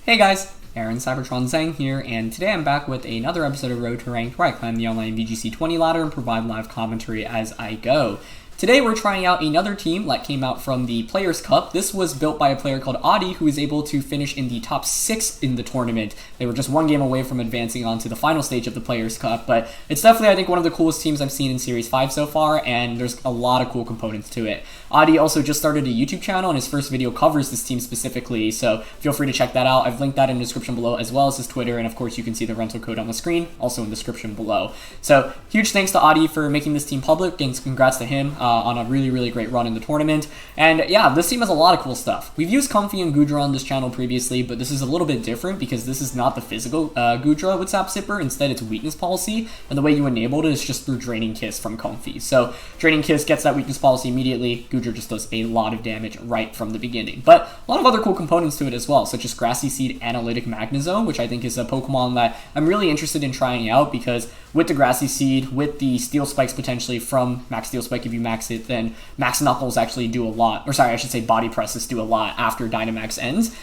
Hey guys, Aaron Cybertron Zhang here, and today I'm back with another episode of Road to Ranked where I climb the online VGC 20 ladder and provide live commentary as I go. Today we're trying out another team that came out from the Players Cup. This was built by a player called Adi, who was able to finish in the top 6 in the tournament. They were just one game away from advancing on to the final stage of the Players Cup, but it's definitely, I think, one of the coolest teams I've seen in Series 5 so far, and there's a lot of cool components to it. Adi also just started a YouTube channel, and his first video covers this team specifically, so feel free to check that out. I've linked that in the description below, as well as his Twitter, and of course you can see the rental code on the screen, also in the description below. So, huge thanks to Adi for making this team public, and congrats to him on a really great run in the tournament. And yeah, this team has a lot of cool stuff. We've used Comfey and Goodra on this channel previously, but this is a little bit different because this is not the physical Goodra with Sap Sipper. Instead, it's weakness policy, and the way you enable it is just through Draining Kiss from Comfey. So Draining Kiss gets that weakness policy immediately. Goodra just does a lot of damage right from the beginning. But a lot of other cool components to it as well, such as Grassy Seed Magnezone, which I think is a Pokemon that I'm really interested in trying out because with the Grassy Seed, with the Steel Spikes potentially from Max Steel Spike if you max it, then Max Knuckles actually do a lot, or sorry, I should say Body Presses do a lot after Dynamax ends.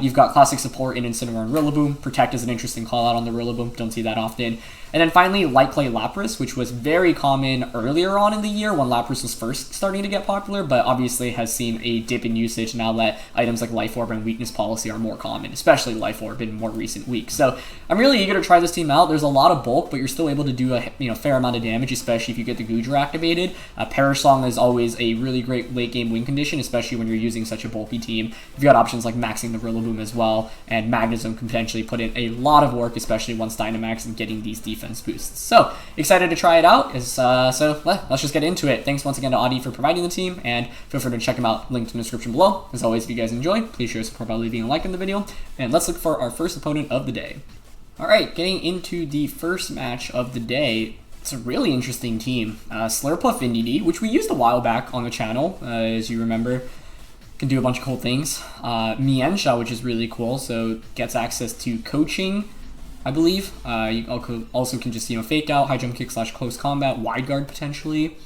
You've got Classic Support in Incineroar and Rillaboom. Protect is an interesting call out on the Rillaboom, don't see that often. And then finally, Clay Lapras, which was very common earlier on in the year when Lapras was first starting to get popular, but obviously has seen a dip in usage now that items like Life Orb and Weakness Policy are more common, especially Life Orb in more recent weeks. So I'm really eager to try this team out. There's a lot of bulk, but you're still able to do a fair amount of damage, especially if you get the Goodra activated. Perish Song is always a really great late game win condition, especially when you're using such a bulky team. You've got options like maxing the Rillaboom as well, and Magnezone can potentially put in a lot of work, especially once Dynamax and getting these defense boosts. So excited to try it out. So let's just get into it. Thanks once again to Adi for providing the team, and feel free to check him out. Linked in the description below. As always, if you guys enjoyed, please show your support by leaving a like in the video, and let's look for our first opponent of the day. Alright, getting into the first match of the day. It's a really interesting team. Slurpuff Indeedee, which we used a while back on the channel, as you remember. Can do a bunch of cool things. Mienshao, which is really cool, so gets access to coaching, I believe. You also can just, fake out, high jump kick / close combat, wide guard potentially.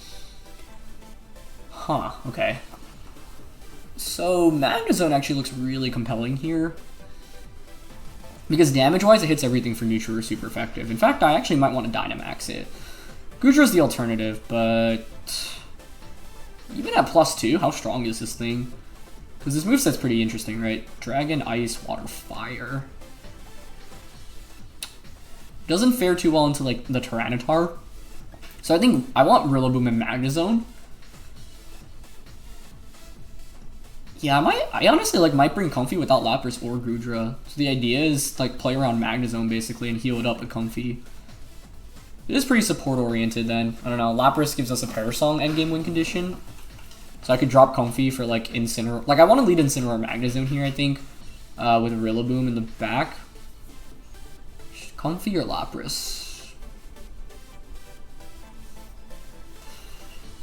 Huh, okay. So Magnezone actually looks really compelling here. Because damage-wise, it hits everything for neutral or super effective. In fact, I actually might want to Dynamax it. Goodra's the alternative, but even at +2, how strong is this thing? Because this moveset's pretty interesting, right? Dragon, Ice, Water, Fire. Doesn't fare too well into like the Tyranitar. So I think I want Rillaboom and Magnezone. Yeah, I honestly might bring Comfey without Lapras or Goodra. So the idea is like play around Magnezone basically and heal it up with Comfey. It is pretty support oriented then. I don't know. Lapras gives us a Perish Song endgame win condition. So I could drop Comfey for like Incineroar. Like I want to lead Incineroar Magnezone here, I think. With a Rillaboom in the back. Comfey or Lapras?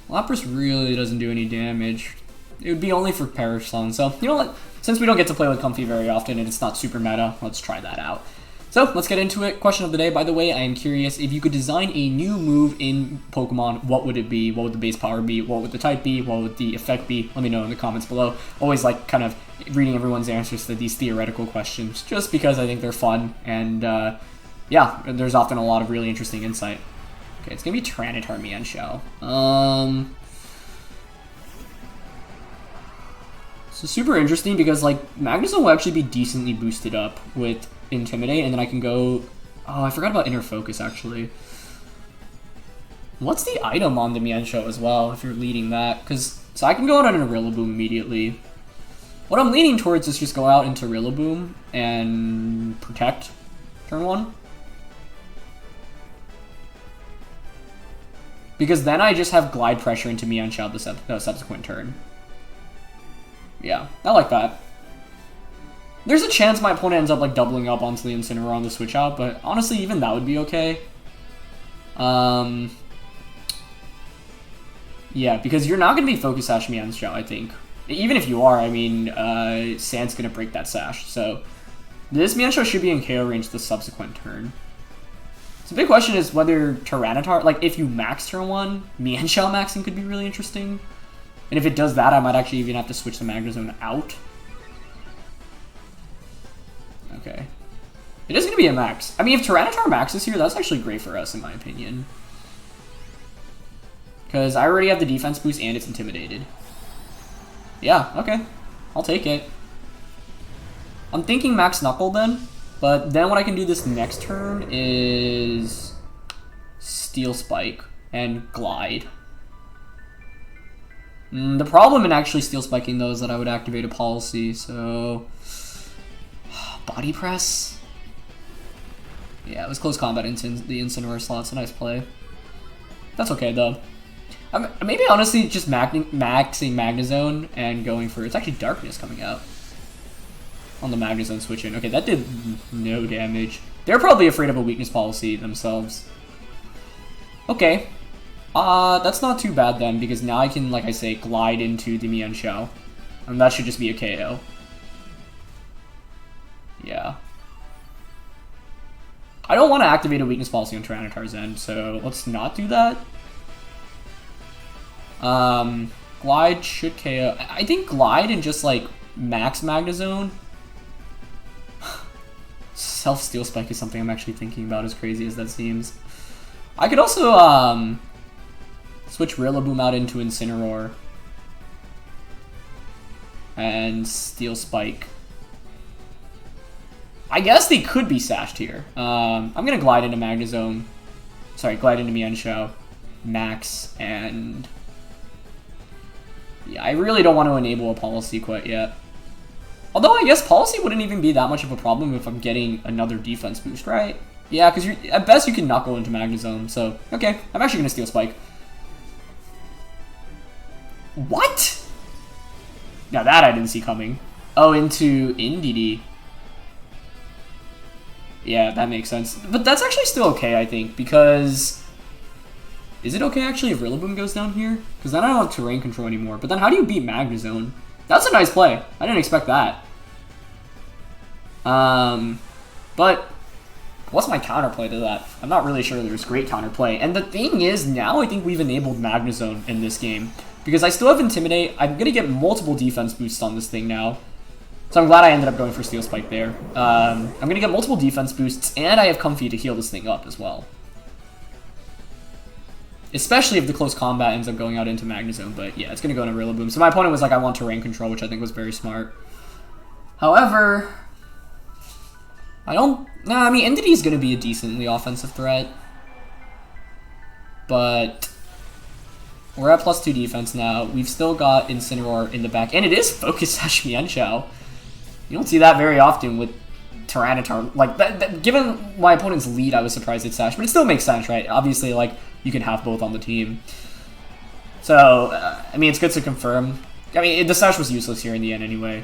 Lapras really doesn't do any damage. It would be only for Perish Song. So, you know what? Since we don't get to play with Comfey very often and it's not super meta, let's try that out. So, let's get into it. Question of the day, by the way, I am curious, if you could design a new move in Pokemon, what would it be? What would the base power be? What would the type be? What would the effect be? Let me know in the comments below. Always like kind of reading everyone's answers to these theoretical questions, just because I think they're fun, and yeah, there's often a lot of really interesting insight. Okay, it's going to be Tyranitar Mienshao. So super interesting because like Magnezone will actually be decently boosted up with Intimidate, and then I can go. Oh, I forgot about Inner Focus actually. What's the item on the Mienshao as well if you're leading that? So I can go out on a Rillaboom immediately. What I'm leaning towards is just go out into Rillaboom and protect turn 1. Because then I just have Glide Pressure into Mienshao the subsequent turn. Yeah, I like that. There's a chance my opponent ends up like doubling up onto the Incineroar on the switch out, but honestly, even that would be okay. Yeah, because you're not going to be Focus Sash Mienshao, I think. Even if you are, I mean, Sand's going to break that Sash, so this Mienshao should be in KO range the subsequent turn. So the big question is whether Tyranitar, like if you max turn 1, Mienshao maxing could be really interesting. And if it does that, I might actually even have to switch the Magnezone out. Okay. It is going to be a max. I mean, if Tyranitar maxes here, that's actually great for us, in my opinion. Because I already have the defense boost and it's intimidated. Yeah, okay. I'll take it. I'm thinking max Knuckle then. But then what I can do this next turn is Steel Spike and Glide. The problem in actually Steel Spiking, though, is that I would activate a policy, so... Body Press? Yeah, it was close combat into the Incineroar slot's a nice play. That's okay, though. Maybe honestly just maxing Magnezone and going for... It's actually Darkness coming out on the Magnezone switch in. Okay, that did no damage. They're probably afraid of a weakness policy themselves. Okay. That's not too bad then, because now I can, like I say, glide into the Mienshao. And that should just be a KO. Yeah. I don't want to activate a weakness policy on Tyranitar's end, so let's not do that. Glide should KO. I think Glide and just, like, max Magnezone. Self-Steel Spike is something I'm actually thinking about, as crazy as that seems. I could also, switch Rillaboom out into Incineroar. And Steel Spike. I guess they could be sashed here. I'm gonna glide into Magnezone. Sorry, glide into Mienshao. Max, and... Yeah, I really don't want to enable a policy quite yet. Although I guess policy wouldn't even be that much of a problem if I'm getting another defense boost, right? Yeah, because at best you can knuckle into Magnezone, so... Okay, I'm actually gonna Steel Spike. What? Now that I didn't see coming. Oh, into Indeedee. Yeah, that makes sense. But that's actually still okay, I think, because... Is it okay, actually, if Rillaboom goes down here? Because then I don't have terrain control anymore. But then how do you beat Magnezone? That's a nice play. I didn't expect that. But... What's my counterplay to that? I'm not really sure there's great counterplay. And the thing is, now I think we've enabled Magnezone in this game. Because I still have Intimidate. I'm going to get multiple defense boosts on this thing now. So I'm glad I ended up going for Steel Spike there. I'm going to get multiple defense boosts, and I have Comfey to heal this thing up as well. Especially if the close combat ends up going out into Magnezone, but yeah, it's going to go into Rillaboom. So my opponent was like, I want terrain control, which I think was very smart. However, I mean, Entity is going to be a decently offensive threat. But we're at +2 defense now. We've still got Incineroar in the back, and it is Focus Sash Mienshao. You don't see that very often with Tyranitar. Like, given my opponent's lead, I was surprised it's Sash, but it still makes sense, right? Obviously, like, you can have both on the team. So, I mean, it's good to confirm. I mean, the Sash was useless here in the end anyway.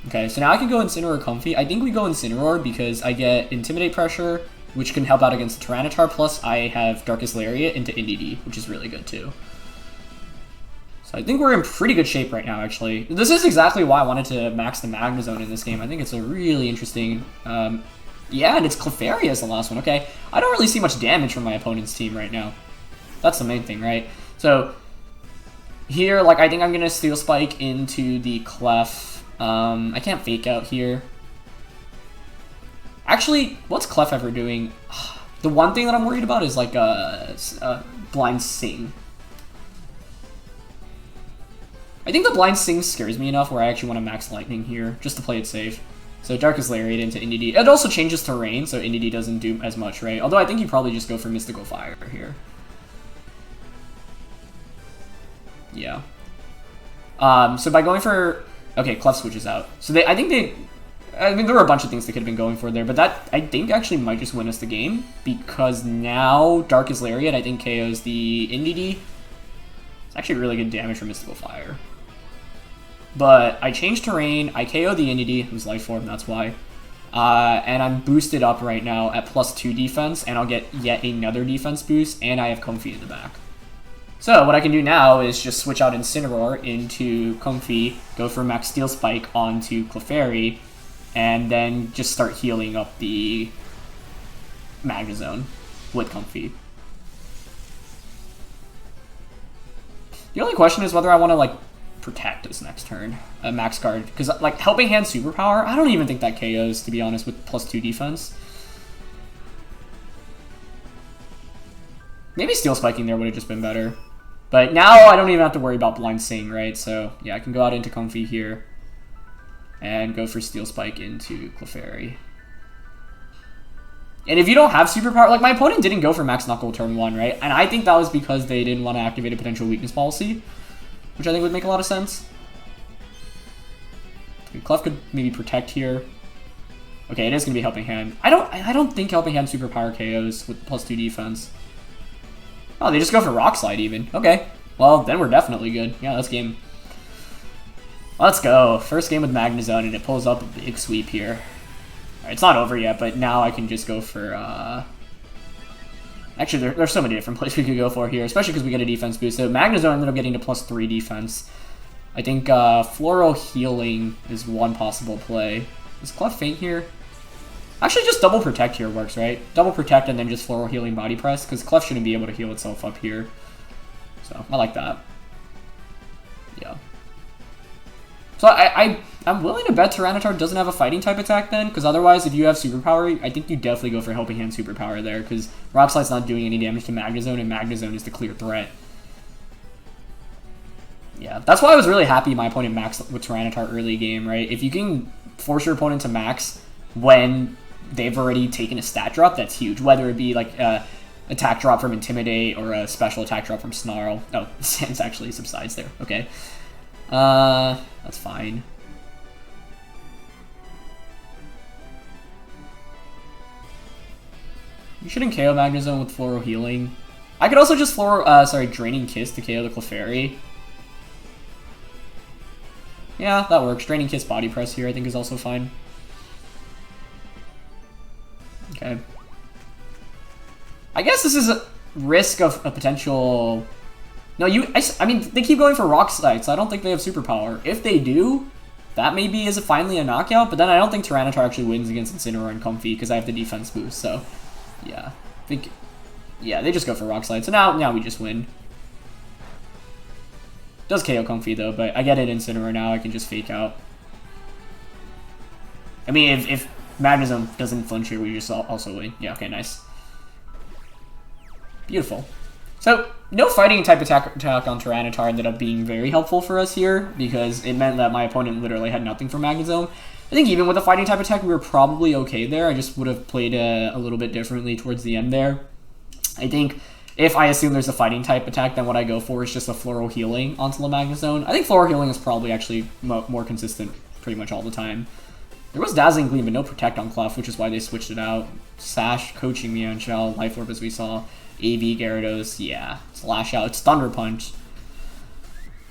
Okay, so now I can go Incineroar Comfey. I think we go Incineroar because I get Intimidate Pressure, which can help out against the Tyranitar, plus I have Darkest Lariat into Indeedee, which is really good too. So I think we're in pretty good shape right now, actually. This is exactly why I wanted to max the Magnezone in this game. I think it's a really interesting... yeah, and it's Clefairy as the last one. Okay, I don't really see much damage from my opponent's team right now. That's the main thing, right? So, here, like, I think I'm going to Steel Spike into the Clef. I can't Fake Out here. Actually, what's Clef ever doing? The one thing that I'm worried about is, like, Blind Sing. I think the Blind Sing scares me enough where I actually want to max Lightning here, just to play it safe. So Darkest Lariat into Indeedee. It also changes terrain, so Indeedee doesn't do as much, right? Although I think you probably just go for Mystical Fire here. Yeah. So by going for... Okay, Clef switches out. So I mean, there were a bunch of things they could have been going for there, but that, I think, actually might just win us the game, because now Darkest Lariat, I think, KOs the Indeedee. It's actually really good damage from Mystical Fire. But I changed terrain, I KO the Indeedee, who's Life Orb, that's why. And I'm boosted up right now at +2 defense, and I'll get yet another defense boost, and I have Comfey in the back. So what I can do now is just switch out Incineroar into Comfey, go for Max Steel Spike onto Clefairy, and then just start healing up the Magnezone with Comfey. The only question is whether I want to, like, protect this next turn. Max guard. Because, like, Helping Hand Superpower, I don't even think that KOs, to be honest, with +2 defense. Maybe Steel Spiking there would have just been better. But now I don't even have to worry about Blind Sing, right? So, yeah, I can go out into Comfey here. And go for Steel Spike into Clefairy. And if you don't have Superpower, like, my opponent didn't go for Max Knuckle turn 1, right? And I think that was because they didn't want to activate a potential weakness policy, which I think would make a lot of sense. Okay, Clef could maybe protect here. Okay, it is going to be Helping Hand. I don't think Helping Hand Superpower KOs with +2 defense. Oh, they just go for Rock Slide even. Okay, well, then we're definitely good. Yeah, that's game. Let's go. First game with Magnezone, and it pulls up a big sweep here. Right, it's not over yet, but now I can just go for... Actually, there's so many different plays we could go for here, especially because we get a defense boost. So Magnezone ended up getting to +3 defense. I think Floral Healing is one possible play. Is Clef Faint here? Actually, just Double Protect here works, right? Double Protect and then just Floral Healing Body Press, because Clef shouldn't be able to heal itself up here. So, I like that. Yeah. So I'm willing to bet Tyranitar doesn't have a fighting type attack then, because otherwise if you have Superpower, I think you definitely go for Helping Hand Superpower there, because Rock Slide's not doing any damage to Magnezone, and Magnezone is the clear threat. Yeah, that's why I was really happy my opponent maxed with Tyranitar early game, right? If you can force your opponent to max when they've already taken a stat drop, that's huge, whether it be like attack drop from Intimidate or a special attack drop from Snarl. Oh, Sans actually subsides there, okay. That's fine. You shouldn't KO Magnezone with Floral Healing. I could also just Draining Kiss to KO the Clefairy. Yeah, that works. Draining Kiss Body Press here I think is also fine. Okay. I guess this is a risk of a potential... No, I mean, they keep going for Rock Slide, so I don't think they have Superpower. If they do, that maybe is finally a knockout, but then I don't think Tyranitar actually wins against Incineroar and Comfey because I have the defense boost, so yeah. I think, yeah, they just go for Rock Slide, so now we just win. Does KO Comfey though, but I get it Incineroar now, I can just fake out. I mean, if Magnezone doesn't flinch here, we just also win. Yeah, okay, nice. Beautiful. So, no fighting type attack on Tyranitar ended up being very helpful for us here, because it meant that my opponent literally had nothing for Magnezone. I think even with a fighting type attack, we were probably okay there. I just would have played a little bit differently towards the end there. I think if I assume there's a fighting type attack, then what I go for is just a Floral Healing onto the Magnezone. I think Floral Healing is probably actually more consistent pretty much all the time. There was Dazzling Gleam, but no Protect on Clef, which is why they switched it out. Sash, Coaching Mienshao, Life Orb as we saw. AV, Gyarados, yeah. Slash Out, it's Thunder Punch.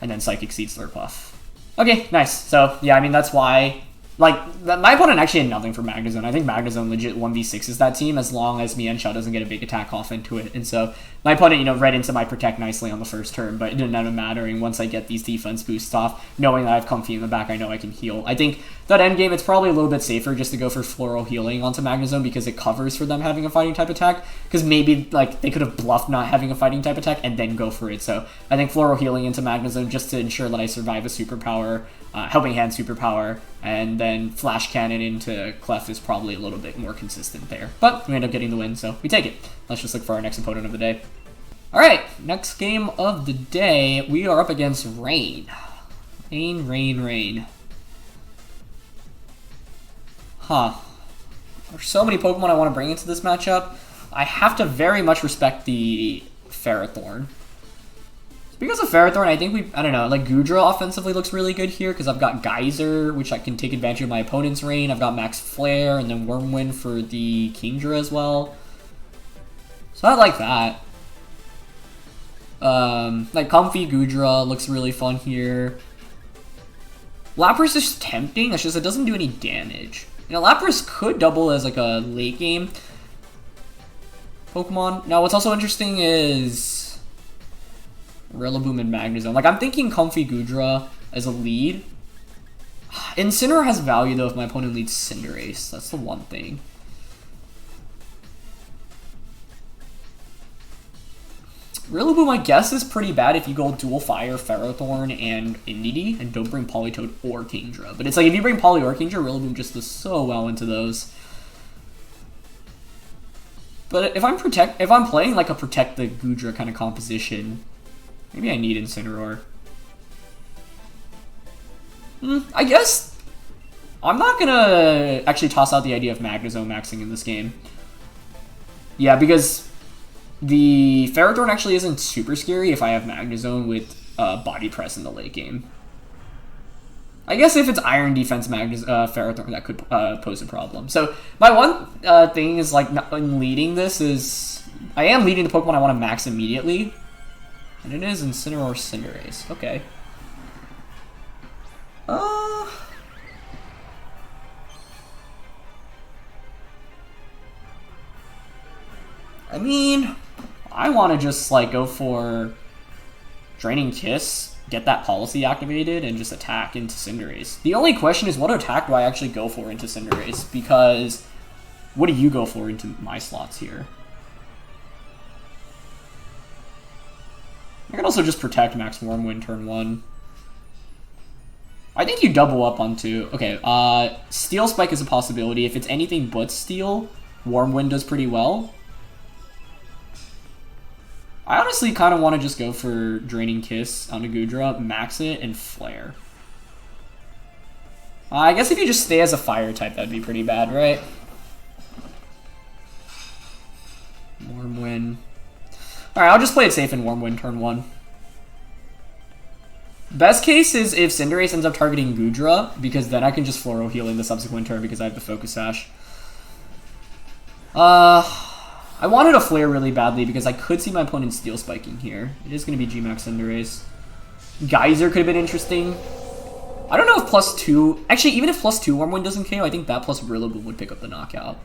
And then Psychic Seed, Slurpuff. Okay, nice. So, yeah, I mean, that's why... Like, my opponent actually had nothing for Magnezone. I think Magnezone legit 1v6s that team as long as Mienshao doesn't get a big attack off into it. And so, my opponent, you know, read into my Protect nicely on the first turn, but it didn't end up mattering once I get these defense boosts off. Knowing that I have Comfey in the back, I know I can heal. I think that endgame, it's probably a little bit safer just to go for Floral Healing onto Magnezone because it covers for them having a fighting type attack. Because maybe, like, they could have bluffed not having a fighting type attack and then go for it. So, I think Floral Healing into Magnezone just to ensure that I survive a superpower, Helping Hand superpower, and then Flash Cannon into Clef is probably a little bit more consistent there. But we end up getting the win, so we take it. Let's just look for our next opponent of the day. Alright, next game of the day, we are up against Rain. Rain. Huh. There's so many Pokemon I want to bring into this matchup. I have to very much respect the Ferrothorn. Because of Ferrothorn, I think I don't know, like Goodra offensively looks really good here because I've got Geyser, which I can take advantage of my opponent's Rain. I've got Max Flare and then Wormwind for the Kingdra as well. So I like that. Like Comfey Goodra looks really fun here. Lapras is tempting, it's just it doesn't do any damage. You know, Lapras could double as like a late game Pokemon. Now what's also interesting is Rillaboom and Magnezone. Like, I'm thinking Comfey Goodra as a lead. Incineroar has value, though, if my opponent leads Cinderace. That's the one thing. Rillaboom, I guess, is pretty bad if you go dual fire, Ferrothorn, and Indeedee, and don't bring Politoed or Kingdra. But it's like if you bring Poly or Kingdra, Rillaboom just does so well into those. But if I'm playing like a protect the Goodra kind of composition, maybe I need Incineroar. I guess I'm not gonna actually toss out the idea of Magnezone maxing in this game. Yeah, because the Ferrothorn actually isn't super scary if I have Magnezone with Body Press in the late game. I guess if it's Iron Defense Ferrothorn, that could pose a problem. So my one thing is like in leading this is I am leading the Pokemon I want to max immediately, and it is Incineroar Cinderace. Okay. I mean, I want to just like go for Draining Kiss, get that policy activated, and just attack into Cinderace. The only question is what attack do I actually go for into Cinderace? Because what do you go for into my slots here? I can also just protect Max Wormwind turn 1. I think you double up on 2. Okay, Steel Spike is a possibility. If it's anything but Steel, Wormwind does pretty well. I honestly kind of want to just go for Draining Kiss on a Goodra, max it, and Flare. I guess if you just stay as a Fire type, that'd be pretty bad, right? Wormwind. Alright, I'll just play it safe in Wormwind turn 1. Best case is if Cinderace ends up targeting Goodra, because then I can just Floral Heal in the subsequent turn because I have the Focus Sash. I wanted a Flare really badly because I could see my opponent Steel Spiking here. It is going to be G-Max Cinderace. Geyser could have been interesting. I don't know if +2... Actually, even if +2 Wormwind doesn't KO, I think that plus Rillaboom would pick up the knockout.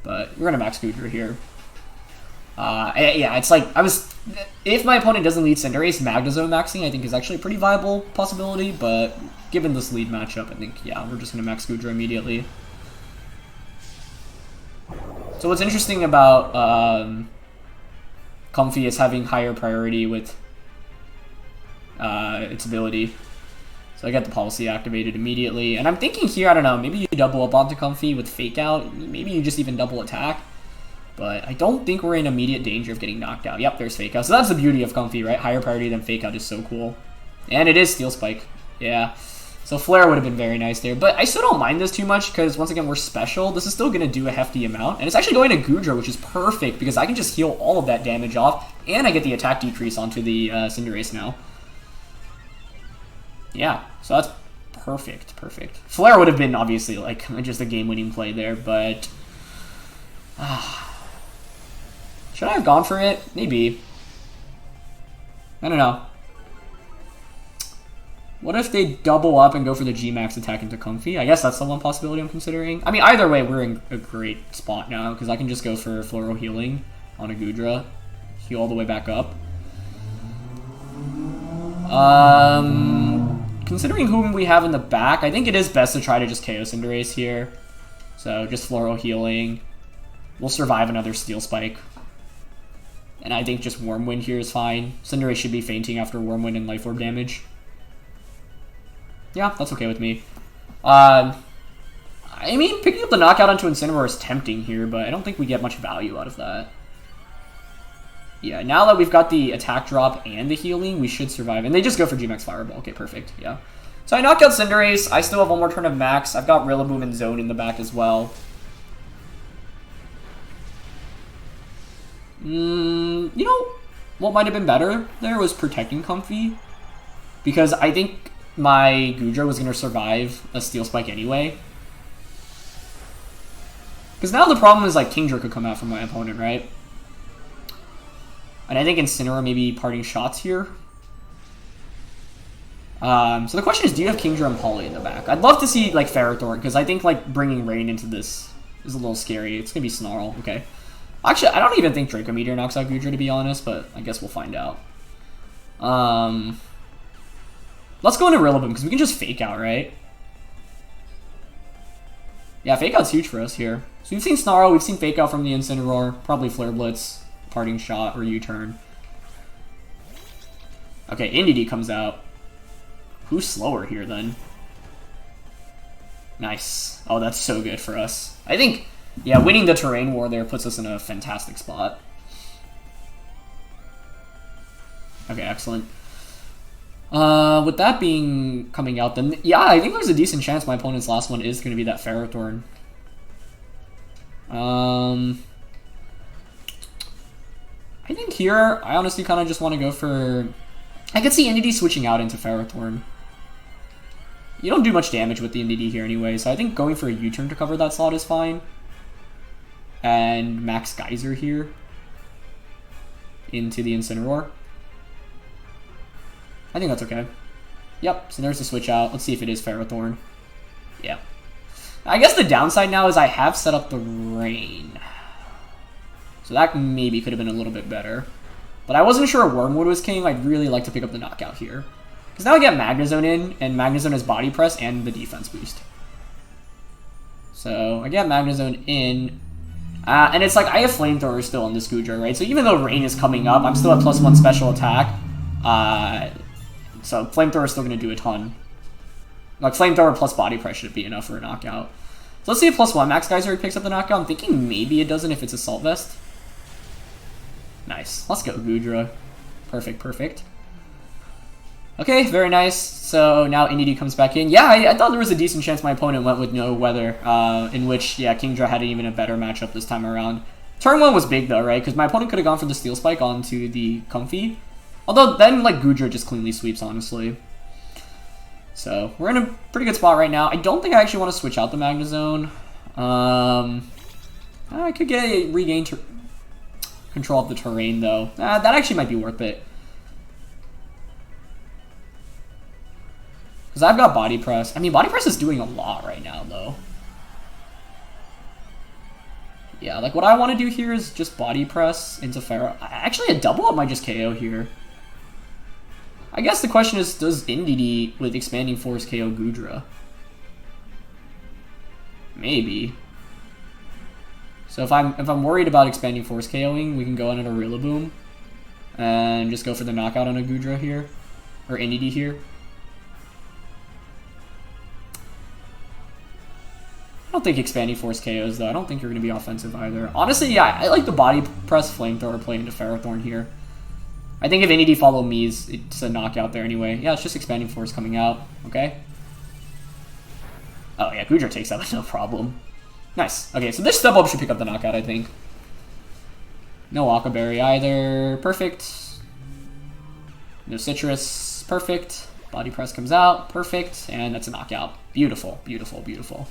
But we're going to max Goodra here. Yeah, it's like... If my opponent doesn't lead Cinderace, Magnezone maxing I think is actually a pretty viable possibility, but given this lead matchup, I think, yeah, we're just going to max Goodra immediately. So what's interesting about Comfey is having higher priority with its ability. So I get the policy activated immediately. And I'm thinking here, I don't know, maybe you double up onto Comfey with Fake Out. Maybe you just even double attack. But I don't think we're in immediate danger of getting knocked out. Yep, there's Fake Out. So that's the beauty of Comfey, right? Higher priority than Fake Out is so cool. And it is Steel Spike. Yeah. So Flare would have been very nice there. But I still don't mind this too much because, once again, we're special. This is still going to do a hefty amount. And it's actually going to Goodra, which is perfect because I can just heal all of that damage off. And I get the attack decrease onto the Cinderace now. Yeah, so that's perfect, perfect. Flare would have been, obviously, like, just a game-winning play there, but... should I have gone for it? Maybe. I don't know. What if they double up and go for the G-Max attack into Comfey? I guess that's the one possibility I'm considering. I mean, either way, we're in a great spot now, because I can just go for Floral Healing on a Goodra. Heal all the way back up. Considering whom we have in the back, I think it is best to try to just KO Cinderace here. So, just Floral Healing. We'll survive another Steel Spike. And I think just Wormwind here is fine. Cinderace should be fainting after Wormwind and Life Orb damage. Yeah, that's okay with me. I mean, picking up the knockout onto Incineroar is tempting here, but I don't think we get much value out of that. Yeah, now that we've got the attack drop and the healing, we should survive. And they just go for G-Max Fireball. Okay, perfect. Yeah. So I knocked out Cinderace. I still have one more turn of max. I've got Rillaboom and Zone in the back as well. You know, what might have been better there was protecting Comfey. Because I think my Goodra was going to survive a Steel Spike anyway. Because now the problem is, like, Kingdra could come out from my opponent, right? And I think Incineroar maybe parting shots here. So the question is, do you have Kingdra and Poly in the back? I'd love to see, like, Ferrothorn, because I think, like, bringing Rain into this is a little scary. It's going to be Snarl, okay. Actually, I don't even think Draco Meteor knocks out Goodra, to be honest, but I guess we'll find out. Let's go into Rillaboom, because we can just Fake Out, right? Yeah, Fake Out's huge for us here. So we've seen Snarl, we've seen Fake Out from the Incineroar, probably Flare Blitz, Parting Shot, or U-Turn. Okay, Indeedee comes out. Who's slower here, then? Nice. Oh, that's so good for us. I think, yeah, winning the terrain war there puts us in a fantastic spot. Okay, excellent. With that being coming out, then, yeah, I think there's a decent chance my opponent's last one is going to be that Ferrothorn. I think here, I honestly kind of just want to go for... I could see Indeedee switching out into Ferrothorn. You don't do much damage with the Indeedee here anyway, so I think going for a U-turn to cover that slot is fine. And Max Geyser here into the Incineroar. I think that's okay. Yep, so there's the switch out. Let's see if it is Ferrothorn. Yeah. I guess the downside now is I have set up the Rain. So that maybe could have been a little bit better. But I wasn't sure Wormwood was king. I'd really like to pick up the knockout here. Because now I get Magnezone in, and Magnezone has Body Press and the defense boost. So I get Magnezone in. And it's like I have Flamethrower still on this Goodra, right? So even though Rain is coming up, I'm still at +1 special attack. So Flamethrower is still going to do a ton. Like Flamethrower plus Body Press should be enough for a knockout. So let's see if +1 Max Geyser picks up the knockout. I'm thinking maybe it doesn't if it's Assault Vest. Nice. Let's go, Goodra. Perfect, perfect. Okay, very nice. So now Indeedee comes back in. Yeah, I thought there was a decent chance my opponent went with no weather, in which, yeah, Kingdra had even a better matchup this time around. Turn 1 was big, though, right? Because my opponent could have gone for the Steel Spike onto the Comfey. Although, then, like, Goodra just cleanly sweeps, honestly. So, we're in a pretty good spot right now. I don't think I actually want to switch out the Magnezone. I could get a regain control of the terrain, though. That actually might be worth it. Because I've got Body Press. I mean, Body Press is doing a lot right now, though. Yeah, like, what I want to do here is just Body Press into Ferro. Actually, a double up might just KO here. I guess the question is, does Indeedee with Expanding Force KO Goodra? Maybe. So if I'm worried about Expanding Force KOing, we can go in at a Rillaboom and just go for the knockout on a Goodra here, or Indeedee here. I don't think Expanding Force KOs, though. I don't think you're going to be offensive either. Honestly, yeah, I like the Body Press Flamethrower play into Ferrothorn here. I think if Indeedee follow me, it's a knockout there anyway. Yeah, it's just Expanding Force coming out. Okay. Oh, yeah, Goodra takes that with no problem. Nice. Okay, so this step up should pick up the knockout, I think. No Waka Berry either. Perfect. No Citrus. Perfect. Body Press comes out. Perfect. And that's a knockout. Beautiful, beautiful, beautiful.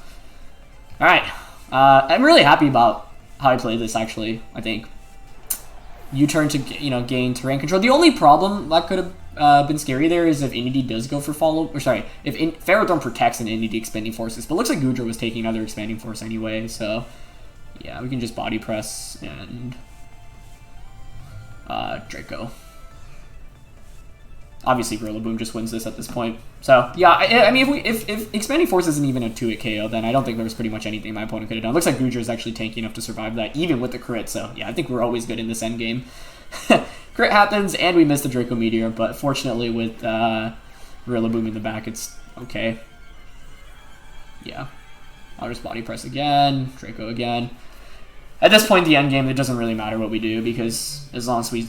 Alright. I'm really happy about how I played this, actually, I think. U-turn to, gain terrain control. The only problem that could have been scary there is if Indeedee does go for follow, or sorry, if Ferrothorn protects an Indeedee Expanding Forces, but it looks like Goodra was taking another Expanding Force anyway, so yeah, we can just Body Press and Draco. Obviously, Rillaboom just wins this at this point. So yeah, I mean, if Expanding Force isn't even a 2-hit KO, then I don't think there was pretty much anything my opponent could have done. It looks like Goodra is actually tanky enough to survive that, even with the crit. So yeah, I think we're always good in this end game. Crit happens, and we missed the Draco Meteor, but fortunately with Rillaboom in the back, it's okay. Yeah, I'll just Body Press again, Draco again. At this point in the end game, it doesn't really matter what we do, because as long as we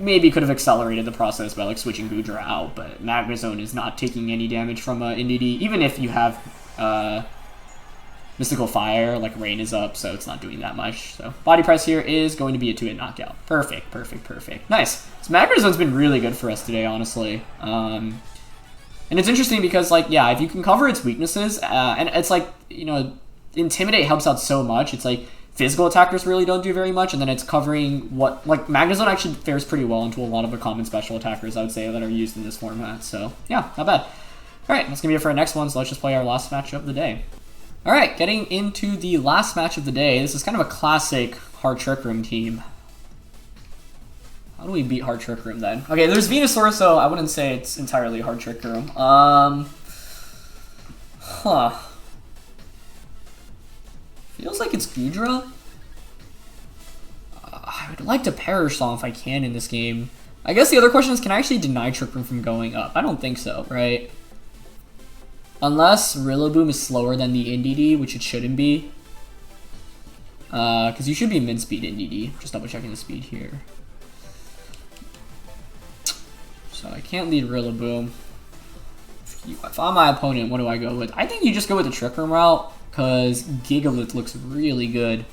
maybe could have accelerated the process by like switching Goodra out, but Magnezone is not taking any damage from Indeedee, even if you have Mystical Fire, like Rain is up, so it's not doing that much. So Body Press here is going to be a 2-hit knockout. Perfect, perfect, perfect. Nice. So Magnezone's been really good for us today, honestly. And it's interesting because, like, yeah, if you can cover its weaknesses, and it's like, Intimidate helps out so much. It's like physical attackers really don't do very much, and then it's covering what, like, Magnezone actually fares pretty well into a lot of the common special attackers, I would say, that are used in this format. So yeah, not bad. Alright, that's going to be it for our next one, so let's just play our last match of the day. Alright, getting into the last match of the day. This is kind of a classic Hard Trick Room team. How do we beat Hard Trick Room then? Okay, there's Venusaur, so I wouldn't say it's entirely Hard Trick Room. Feels like it's Goodra. I would like to Perish Song if I can in this game. I guess the other question is, can I actually deny Trick Room from going up? I don't think so, right? Unless Rillaboom is slower than the NDD, which it shouldn't be. Because you should be mid-speed NDD. Just double checking the speed here. So I can't lead Rillaboom. If I'm my opponent, what do I go with? I think you just go with the Trick Room route, because Gigalith looks really good.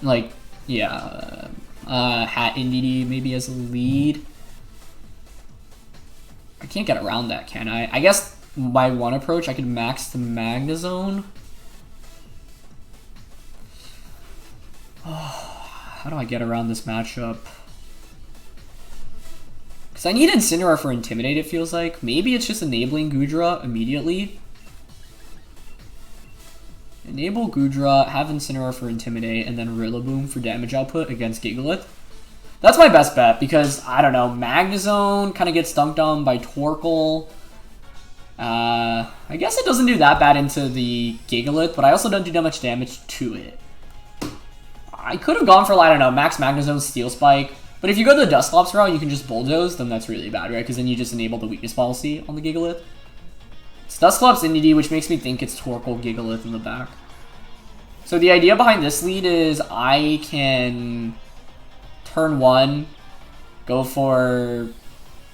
Like, yeah, Hat NDD maybe as a lead. I can't get around that, can I? I guess by one approach, I could max the Magnezone. Oh, how do I get around this matchup? Because I need Incineroar for Intimidate, it feels like. Maybe it's just enabling Goodra immediately. Enable Goodra, have Incineroar for Intimidate, and then Rillaboom for damage output against Gigalith. That's my best bet, because, I don't know, Magnezone kind of gets dunked on by Torkoal. I guess it doesn't do that bad into the Gigalith, but I also don't do that much damage to it. I could have gone for, I don't know, Max Magnezone Steel Spike, but if you go the Dusclops route, you can just Bulldoze, then that's really bad, right? Because then you just enable the weakness policy on the Gigalith. It's Dusclops NDD, which makes me think it's Torkoal Gigalith in the back. So the idea behind this lead is I can turn 1, go for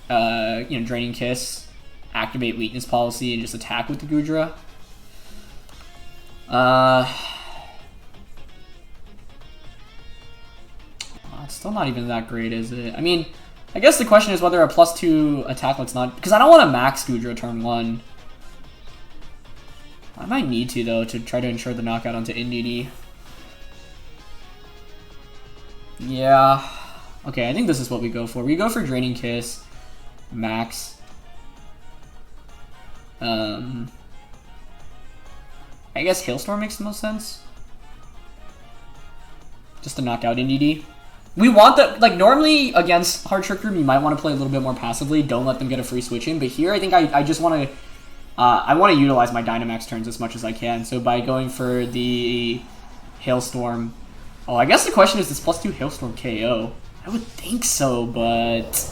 Draining Kiss, activate weakness policy, and just attack with the Goodra. It's still not even that great, is it? I mean, I guess the question is whether a +2 attack looks not... Because I don't want to max Goodra turn 1. I might need to, though, to try to ensure the knockout onto NDD. Yeah. Okay, I think this is what we go for. We go for Draining Kiss, max. I guess Hailstorm makes the most sense. Just to knock out NDD. We want that, like, normally against Hard Trick Room, you might want to play a little bit more passively. Don't let them get a free switch in. But here, I think I just want to... I want to utilize my Dynamax turns as much as I can. So by going for the Hailstorm... Oh, I guess the question is, this +2 Hailstorm KO? I would think so, but...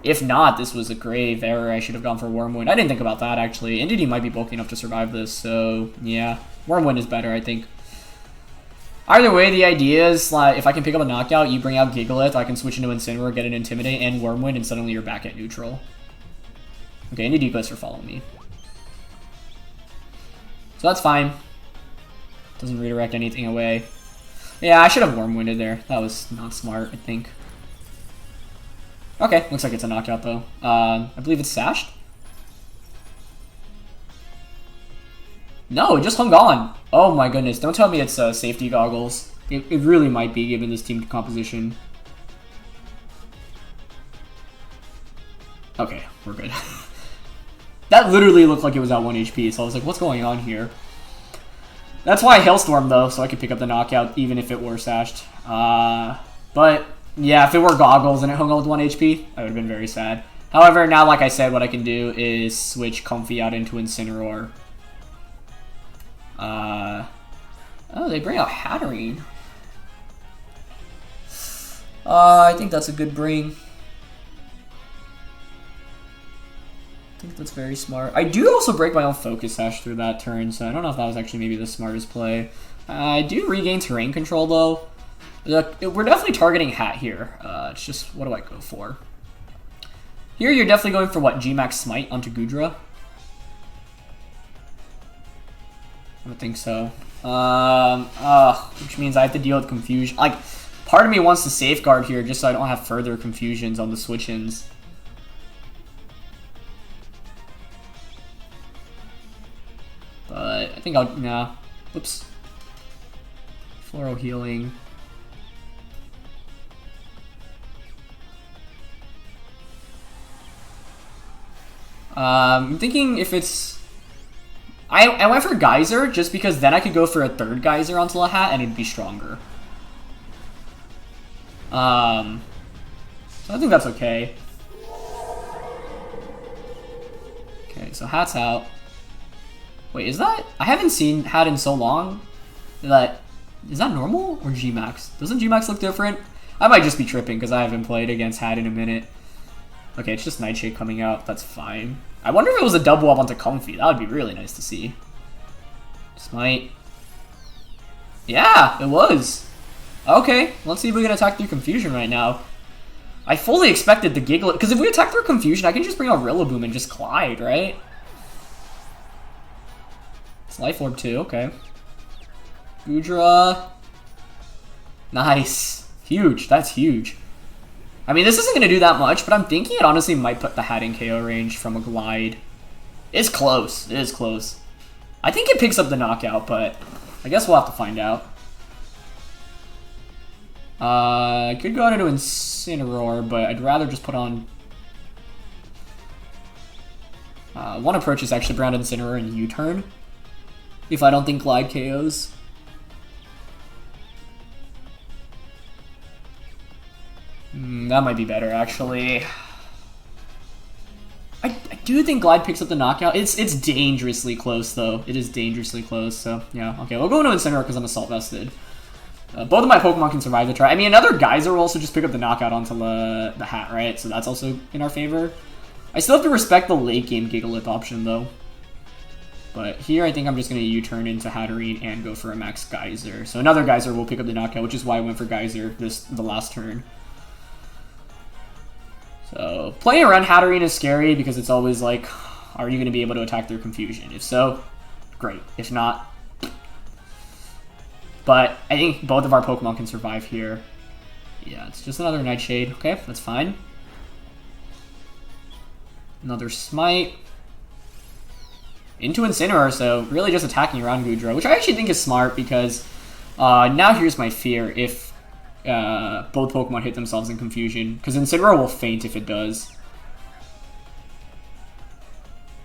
If not, this was a grave error. I should have gone for Wormwind. I didn't think about that, actually. NDD might be bulky enough to survive this, so... Yeah, Wormwind is better, I think. Either way, the idea is, like, if I can pick up a knockout, you bring out Gigalith, I can switch into Incineroar, get an Intimidate, and Wormwind, and suddenly you're back at neutral. Okay, NDD goes for Follow Me. So that's fine. Doesn't redirect anything away. Yeah, I should have Wormwinded there. That was not smart, I think. Okay, looks like it's a knockout, though. I believe it's Sashed? No, it just hung on. Oh my goodness, don't tell me it's safety goggles. It really might be, given this team composition. Okay, we're good. That literally looked like it was at 1 HP, so I was like, what's going on here? That's why I Hailstorm, though, so I could pick up the knockout, even if it were Sashed. But, yeah, if it were goggles and it hung on with 1 HP, I would have been very sad. However, now, like I said, what I can do is switch Comfey out into Incineroar. Oh, they bring out Hatterene. I think that's a good bring. I think that's very smart. I do also break my own Focus Sash through that turn, so I don't know if that was actually maybe the smartest play. I do regain terrain control, though. We're definitely targeting Hat here. It's just, what do I go for? Here, you're definitely going for, what, G-Max Smite onto Goodra? I would think so. Which means I have to deal with confusion. Like, part of me wants to safeguard here just so I don't have further confusions on the switch-ins. But I think I'll, nah. Whoops. Floral Healing. I'm thinking if it's... I went for Geyser just because then I could go for a third Geyser onto a Hat and it'd be stronger. So I think that's okay. Okay, so Hat's out. Wait, is that... I haven't seen Hat in so long. Is that normal or G-Max? Doesn't G-Max look different? I might just be tripping because I haven't played against Had in a minute. Okay, it's just Nightshade coming out. That's fine. I wonder if it was a double up onto Comfey. That would be really nice to see. Smite. Yeah, it was. Okay, let's see if we can attack through Confusion right now. I fully expected the Gigalith, because if we attack through Confusion, I can just bring out Rillaboom and just Glide, right? It's Life Orb too, okay. Goodra. Nice. Huge, that's huge. I mean, this isn't going to do that much, but I'm thinking it honestly might put the Hat in KO range from a Glide. It's close, it is close. I think it picks up the knockout, but I guess we'll have to find out. I could go out into Incineroar, but I'd rather just put on... one approach is actually Brown Incineroar and U-turn, if I don't think Glide KOs. That might be better, actually. I do think Glide picks up the knockout. It's dangerously close, though. It is dangerously close, so yeah. Okay, we'll go into Incineroar because I'm Assault Vested. Both of my Pokemon can survive the try. I mean, another Geyser will also just pick up the knockout onto the Hat, right? So that's also in our favor. I still have to respect the late game Gigalith option, though. But here, I think I'm just going to U-turn into Hatterene and go for a Max Geyser. So another Geyser will pick up the knockout, which is why I went for Geyser the last turn. So, playing around Hatterene is scary because it's always like, are you going to be able to attack through Confusion? If so, great. If not... But I think both of our Pokemon can survive here. Yeah, it's just another Nightshade. Okay, that's fine. Another Smite. Into Incineroar, so really just attacking around Goodra, which I actually think is smart because now here's my fear if both Pokemon hit themselves in Confusion, because Incineroar will faint if it does.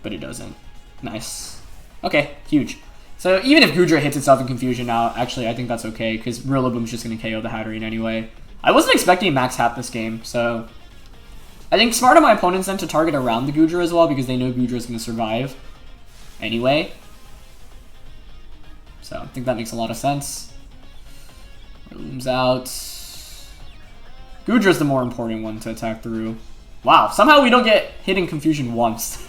But it doesn't. Nice. Okay, huge. So even if Goodra hits itself in Confusion now, actually I think that's okay, because Rillaboom's just going to KO the Hatterene anyway. I wasn't expecting Max Hat this game, so... I think smart of my opponents then to target around the Goodra as well, because they know Goodra's going to survive anyway. So I think that makes a lot of sense. Rillaboom's out. Goodra's the more important one to attack through. Wow, somehow we don't get hit in Confusion once.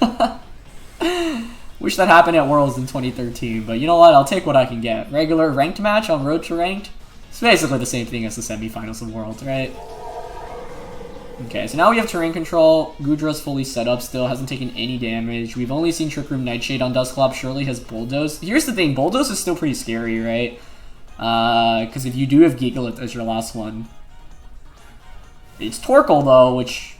Wish that happened at Worlds in 2013, but you know what? I'll take what I can get. Regular ranked match on Road to Ranked. It's basically the same thing as the semifinals of Worlds, right? Okay, so now we have Terrain Control. Goodra's fully set up still, hasn't taken any damage. We've only seen Trick Room Nightshade on Dusclops. Shirley has Bulldoze. Here's the thing, Bulldoze is still pretty scary, right? Because if you do have Gigalith as your last one, it's Torkoal though, which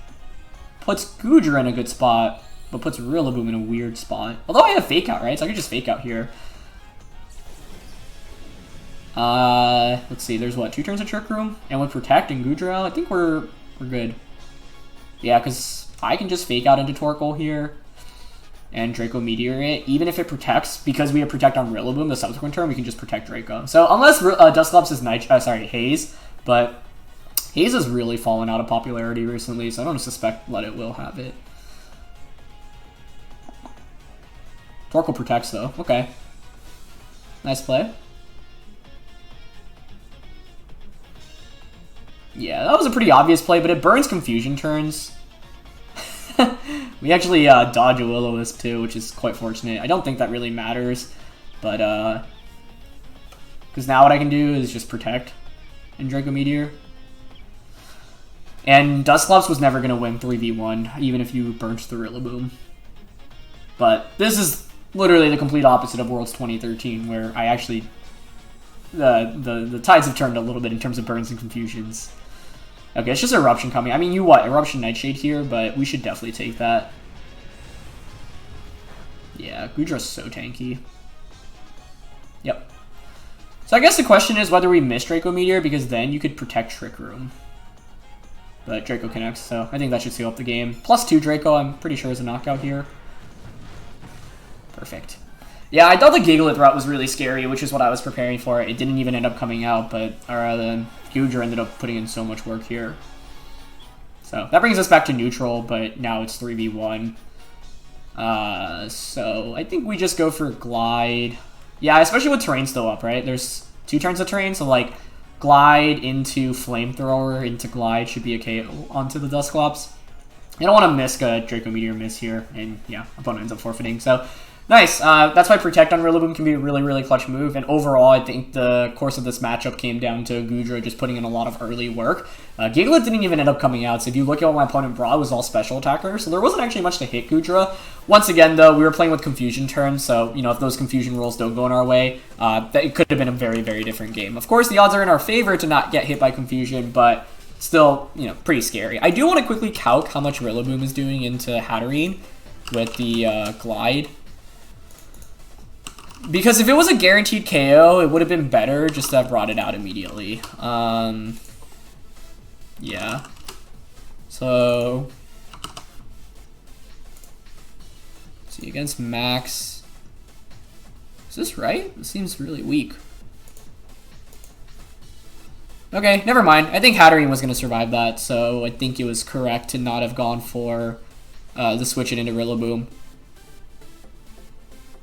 puts Goodra in a good spot, but puts Rillaboom in a weird spot. Although I have Fake Out, right? So I can just Fake Out here. Let's see, there's what, 2 turns of Trick Room? And with Protect and Goodra, I think we're good. Yeah, because I can just Fake Out into Torkoal here and Draco Meteor it. Even if it protects, because we have Protect on Rillaboom the subsequent turn, we can just Protect Draco. So unless Dusclops is Haze, but Haze has really fallen out of popularity recently, so I don't suspect that it will have it. Torkoal protects though. Okay. Nice play. Yeah, that was a pretty obvious play, but it burns Confusion turns. We actually dodge a Will-O-Wisp too, which is quite fortunate. I don't think that really matters, but because now what I can do is just Protect and Draco Meteor. And Dusclops was never going to win 3v1, even if you burnt the Rillaboom. But this is literally the complete opposite of Worlds 2013, where I actually... The tides have turned a little bit in terms of burns and confusions. Okay, it's just Eruption coming. I mean, you what? Eruption Nightshade here, but we should definitely take that. Yeah, Goodra's so tanky. Yep. So I guess the question is whether we miss Draco Meteor, because then you could protect Trick Room. But Draco connects, so I think that should seal up the game. +2 Draco, I'm pretty sure is a knockout here. Perfect. Yeah, I thought the Gigalith route was really scary, which is what I was preparing for. It didn't even end up coming out, but Goodra ended up putting in so much work here. So that brings us back to neutral, but now it's 3v1. So I think we just go for Glide. Yeah, especially with Terrain still up, right? There's 2 turns of Terrain, so like Glide into Flamethrower into Glide should be a KO onto the Dusclops. I don't want to miss a Draco Meteor miss here, and yeah, opponent ends up forfeiting. So nice. That's why Protect on Rillaboom can be a really, really clutch move. And overall, I think the course of this matchup came down to Goodra just putting in a lot of early work. Gigalith didn't even end up coming out, so if you look at what my opponent brought, it was all special attacker, so there wasn't actually much to hit Goodra. Once again, though, we were playing with confusion turns, so, you know, if those confusion rolls don't go in our way, it could have been a very, very different game. Of course, the odds are in our favor to not get hit by confusion, but still, you know, pretty scary. I do want to quickly calc how much Rillaboom is doing into Hatterene with the Glide. Because if it was a guaranteed KO, it would have been better just to have brought it out immediately. Yeah. So, let's see, against Max. Is this right? This seems really weak. Okay, never mind. I think Hatterene was going to survive that, so I think it was correct to not have gone for the switch it into Rillaboom.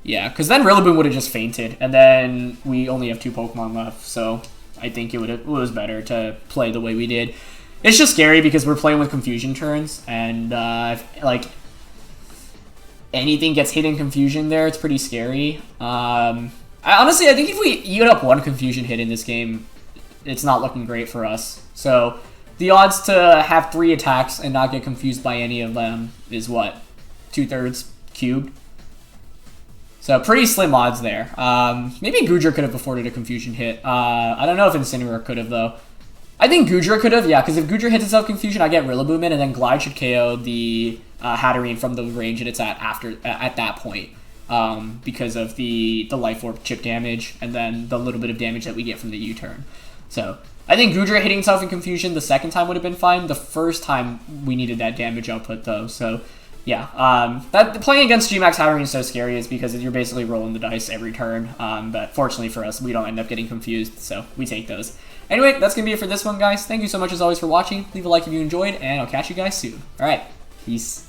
Yeah, because then Rillaboom would have just fainted, and then we only have 2 Pokemon left, so I think it was better to play the way we did. It's just scary because we're playing with confusion turns, and if, like, anything gets hit in confusion there, it's pretty scary. Honestly, I think if we eat up 1 confusion hit in this game, it's not looking great for us. So the odds to have 3 attacks and not get confused by any of them is what? 2/3 cubed? So pretty slim odds there. Maybe Goodra could have afforded a confusion hit. I don't know if Incineroar could have, though. I think Goodra could have, yeah, because if Goodra hits itself confusion, I get Rillaboom in, and then Glide should KO the Hatterene from the range that it's at at that point. Because of the Life Orb chip damage, and then the little bit of damage that we get from the U-turn. So I think Goodra hitting itself in confusion the second time would have been fine. The first time we needed that damage output, though, so yeah, playing against Gmax Hatterene is so scary is because you're basically rolling the dice every turn, but fortunately for us, we don't end up getting confused, so we take those. Anyway, that's going to be it for this one, guys. Thank you so much, as always, for watching. Leave a like if you enjoyed, and I'll catch you guys soon. All right, peace.